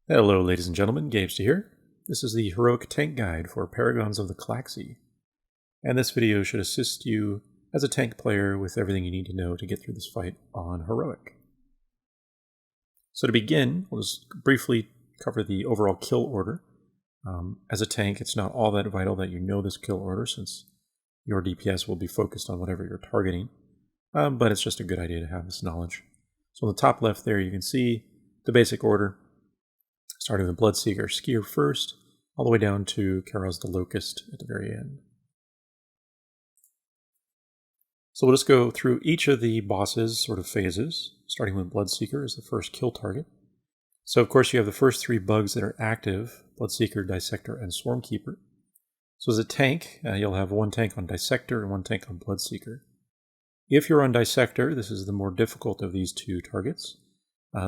Hello ladies and gentlemen, Gabester here. This is the Heroic Tank Guide for Paragons of the Klaxxi, and this video should assist you as a tank player with everything you need to know to get through this fight on Heroic. So to begin, we'll just briefly cover the overall kill order. As a tank, it's not all that vital that you know this kill order since your DPS will be focused on whatever you're targeting, but it's just a good idea to have this knowledge. So on the top left there you can see the basic order, starting with Bloodseeker Skeer first, all the way down to Xaril the Locust at the very end. So we'll just go through each of the bosses' sort of phases, starting with Bloodseeker as the first kill target. So of course you have the first three bugs that are active, Bloodseeker, Dissector, and Swarmkeeper. So as a tank, you'll have one tank on Dissector and one tank on Bloodseeker. If you're on Dissector, this is the more difficult of these two targets.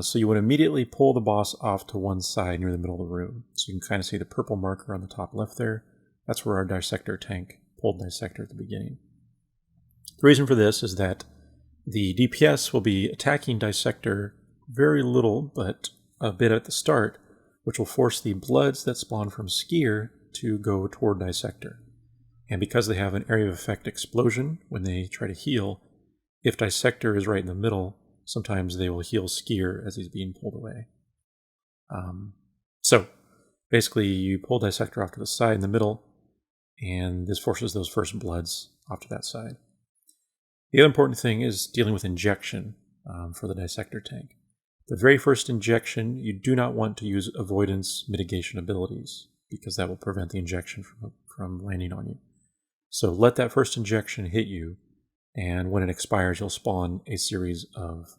So you would immediately pull the boss off to one side near the middle of the room. So you can kind of see the purple marker on the top left there. That's where our Dissector tank pulled Dissector at the beginning. The reason for this is that the DPS will be attacking Dissector very little, but a bit at the start, which will force the bloods that spawn from Skeer to go toward Dissector. And because they have an area of effect explosion when they try to heal, if Dissector is right in the middle, sometimes they will heal Skeer as he's being pulled away. So basically you pull Dissector off to the side in the middle, and this forces those first bloods off to that side. The other important thing is dealing with injection for the Dissector tank. The very first injection, you do not want to use avoidance mitigation abilities, because that will prevent the injection from landing on you. So let that first injection hit you, and when it expires, you'll spawn a series of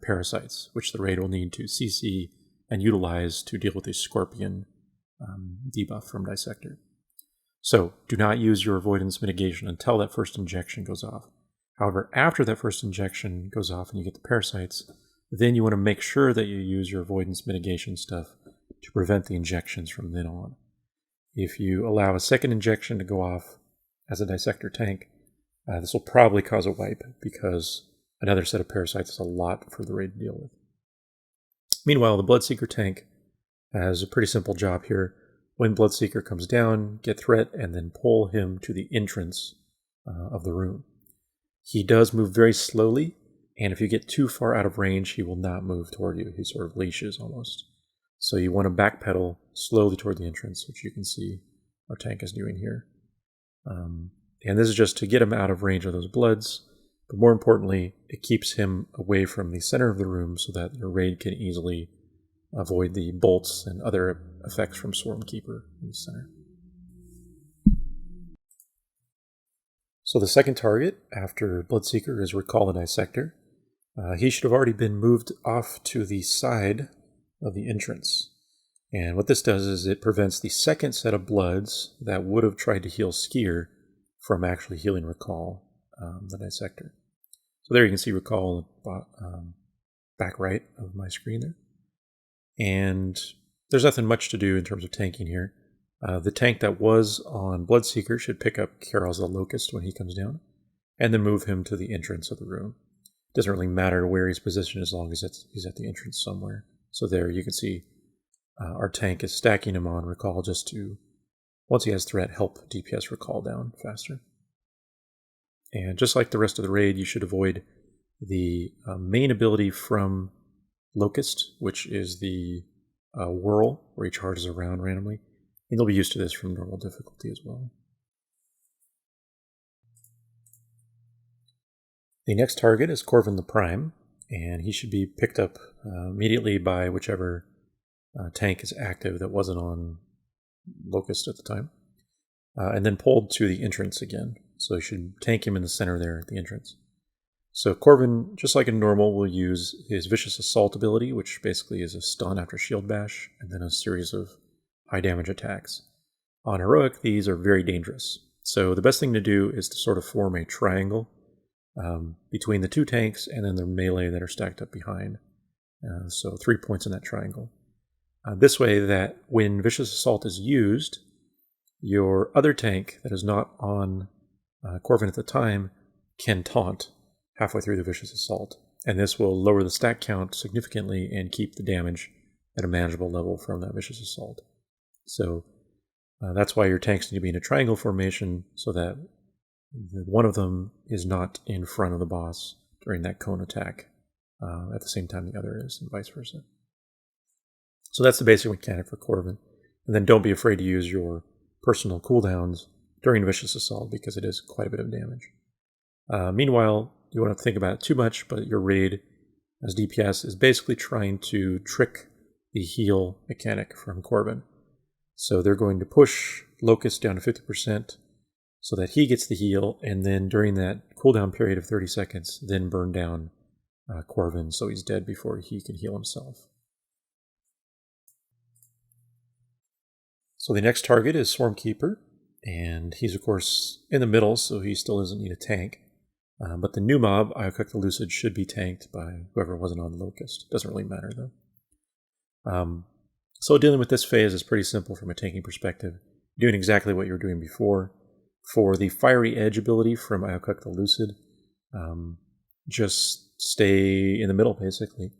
parasites, which the raid will need to CC and utilize to deal with the Scorpion debuff from Dissector. So do not use your avoidance mitigation until that first injection goes off. However, after that first injection goes off and you get the parasites, then you want to make sure that you use your avoidance mitigation stuff to prevent the injections from then on. If you allow a second injection to go off as a Dissector tank, this will probably cause a wipe, because another set of parasites is a lot for the raid to deal with. Meanwhile, the Bloodseeker tank has a pretty simple job here. When Bloodseeker comes down, get threat, and then pull him to the entrance of the room. He does move very slowly, and if you get too far out of range, he will not move toward you. He sort of leashes almost. So you want to backpedal slowly toward the entrance, which you can see our tank is doing here. And this is just to get him out of range of those bloods, but more importantly, it keeps him away from the center of the room so that your raid can easily avoid the bolts and other effects from Swarmkeeper in the center. So the second target after Bloodseeker is Rikkal the Dissector. He should have already been moved off to the side of the entrance. And what this does is it prevents the second set of bloods that would have tried to heal Skeer from actually healing Rikkal, the Dissector. So there you can see Rikkal back right of my screen there. And there's nothing much to do in terms of tanking here. The tank that was on Bloodseeker should pick up Xaril the Locust when he comes down, and then move him to the entrance of the room. Doesn't really matter where he's positioned as long as he's at the entrance somewhere. So there you can see our tank is stacking him on Rikkal just to, once he has threat, help DPS Rikkal down faster. And just like the rest of the raid, you should avoid the main ability from Locust, which is the whirl, where he charges around randomly. And you'll be used to this from normal difficulty as well. The next target is Korven the Prime, and he should be picked up immediately by whichever tank is active that wasn't on Locust at the time, and then pulled to the entrance again. So you should tank him in the center there at the entrance. So Korven, just like in normal, will use his Vicious Assault ability, which basically is a stun after Shield Bash, and then a series of high damage attacks. On Heroic, these are very dangerous. So the best thing to do is to sort of form a triangle between the two tanks and then the melee that are stacked up behind. So 3 points in that triangle. This way that when Vicious Assault is used, your other tank that is not on Korven at the time can taunt halfway through the Vicious Assault. And this will lower the stack count significantly and keep the damage at a manageable level from that Vicious Assault. So that's why your tanks need to be in a triangle formation so that one of them is not in front of the boss during that cone attack at the same time the other is, and vice versa. So that's the basic mechanic for Korven. And then don't be afraid to use your personal cooldowns during Vicious Assault because it is quite a bit of damage. Meanwhile, you won't have to think about it too much, but your raid as DPS is basically trying to trick the heal mechanic from Korven. So they're going to push Locust down to 50% so that he gets the heal, and then during that cooldown period of 30 seconds, then burn down Korven so he's dead before he can heal himself. So the next target is Swarmkeeper, and he's of course in the middle, so he still doesn't need a tank. But the new mob, Iyyokok the Lucid, should be tanked by whoever wasn't on Locust. Doesn't really matter though. So dealing with this phase is pretty simple from a tanking perspective. Doing exactly what you were doing before. For the Fiery Edge ability from Iyyokok the Lucid, just stay in the middle basically.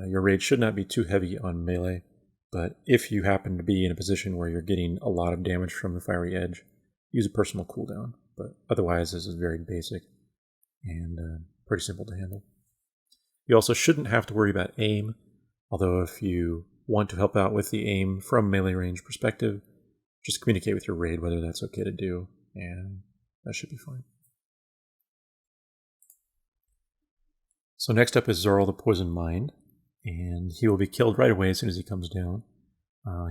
Your raid should not be too heavy on melee, but if you happen to be in a position where you're getting a lot of damage from the Fiery Edge, use a personal cooldown. But otherwise, this is very basic and pretty simple to handle. You also shouldn't have to worry about aim, although if you want to help out with the aim from melee range perspective, just communicate with your raid whether that's okay to do, and that should be fine. So next up is Xaril the Poisoned Mind, and he will be killed right away as soon as he comes down.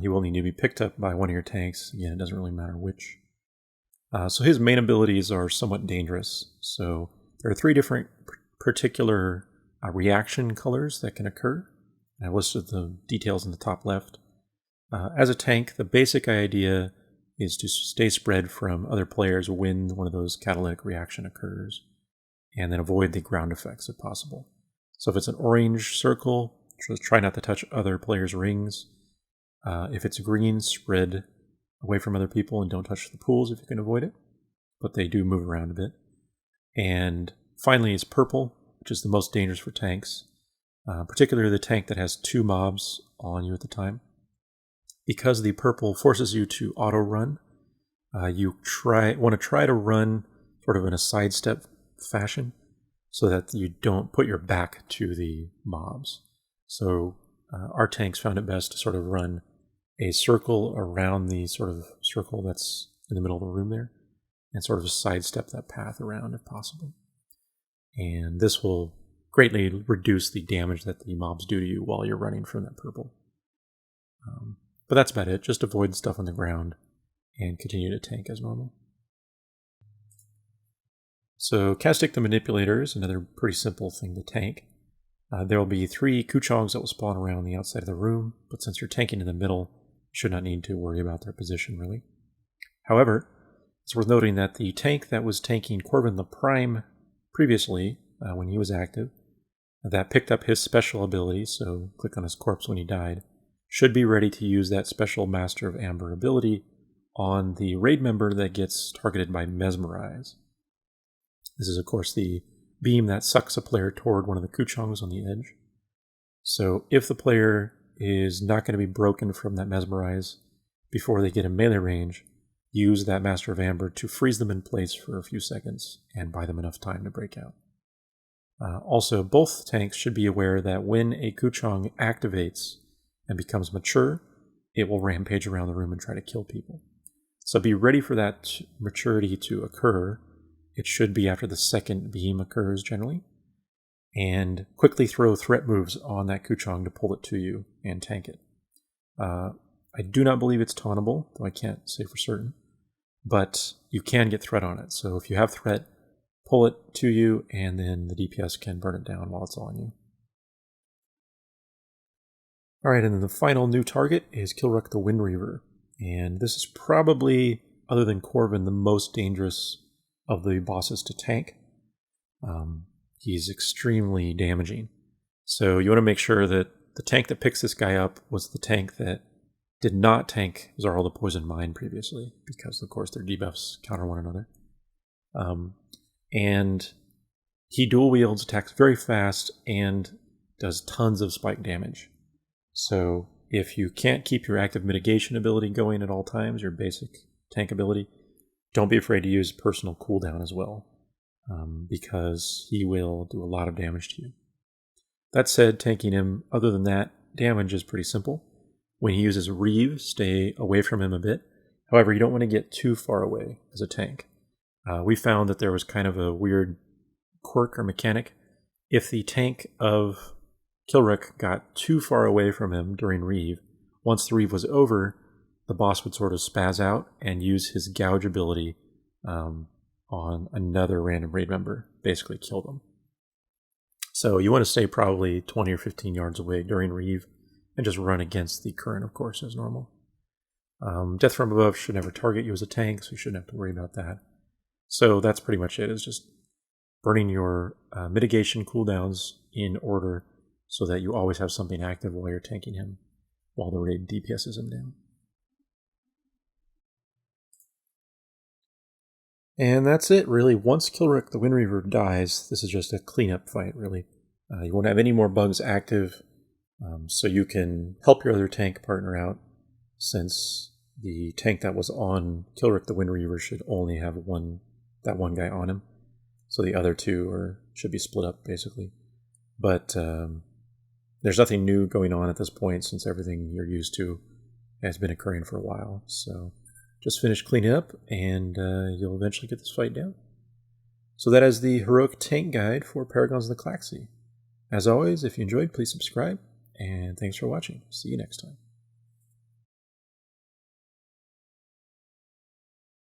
He will need to be picked up by one of your tanks. Again, it doesn't really matter which. So his main abilities are somewhat dangerous. So there are 3 different particular reaction colors that can occur. I listed the details in the top left. As a tank, the basic idea is to stay spread from other players when one of those catalytic reaction occurs, and then avoid the ground effects if possible. So if it's an orange circle, just try not to touch other players' rings. If it's green, spread away from other people and don't touch the pools if you can avoid it, but they do move around a bit. And finally is purple, which is the most dangerous for tanks, particularly the tank that has 2 mobs on you at the time. Because the purple forces you to auto-run, you want to try to run sort of in a sidestep fashion so that you don't put your back to the mobs. So our tanks found it best to sort of run a circle around the sort of circle that's in the middle of the room there, and sort of sidestep that path around if possible. And this will greatly reduce the damage that the mobs do to you while you're running from that purple. But that's about it. Just avoid the stuff on the ground and continue to tank as normal. So Kaz'tik the Manipulator is another pretty simple thing to tank. There will be 3 Kuchongs that will spawn around the outside of the room, but since you're tanking in the middle, you should not need to worry about their position really. However, it's worth noting that the tank that was tanking Korven the Prime previously, when he was active, that picked up his special ability, so click on his corpse when he died, should be ready to use that special Master of Amber ability on the raid member that gets targeted by Mesmerize. This is, of course, the beam that sucks a player toward one of the Kuchongs on the edge. So if the player is not going to be broken from that Mesmerize before they get in melee range, use that Master of Amber to freeze them in place for a few seconds and buy them enough time to break out. Also, both tanks should be aware that when a Kuchong activates and becomes mature, it will rampage around the room and try to kill people. So be ready for that maturity to occur. It should be after the second beam occurs generally. And quickly throw threat moves on that Kuchong to pull it to you and tank it. I do not believe it's tauntable, though I can't say for certain. But you can get threat on it. So if you have threat, pull it to you, and then the DPS can burn it down while it's on you. Alright, and then the final new target is Kil'ruk the Wind-Reaver. And this is probably, other than Korven, the most dangerous of the bosses to tank. He's extremely damaging. So you want to make sure that the tank that picks this guy up was the tank that did not tank Xaril the Poisoned Mind previously, because of course their debuffs counter one another. And he dual wields, attacks very fast, and does tons of spike damage. So if you can't keep your active mitigation ability going at all times, your basic tank ability, don't be afraid to use personal cooldown as well, because he will do a lot of damage to you. That said, tanking him, other than that, damage is pretty simple. When he uses Reave, stay away from him a bit. However, you don't want to get too far away as a tank. We found that there was kind of a weird quirk or mechanic. If the tank of Kil'ruk got too far away from him during Reave, once the Reave was over, the boss would sort of spaz out and use his gouge ability on another random raid member, basically kill them. So you want to stay probably 20 or 15 yards away during Reave and just run against the current, of course, as normal. Death from above should never target you as a tank, so you shouldn't have to worry about that. So that's pretty much it, is just burning your mitigation cooldowns in order so that you always have something active while you're tanking him, while the raid DPSs him down. And that's it, really. Once Kil'ruk the Wind-Reaver dies, this is just a cleanup fight, really. You won't have any more bugs active, so you can help your other tank partner out, since the tank that was on Kil'ruk the Wind-Reaver should only have that one guy on him. So the other two should be split up, basically. But there's nothing new going on at this point, since everything you're used to has been occurring for a while. So just finish cleaning up, and you'll eventually get this fight down. So that is the Heroic Tank Guide for Paragons of the Klaxxi. As always, if you enjoyed, please subscribe, and thanks for watching. See you next time.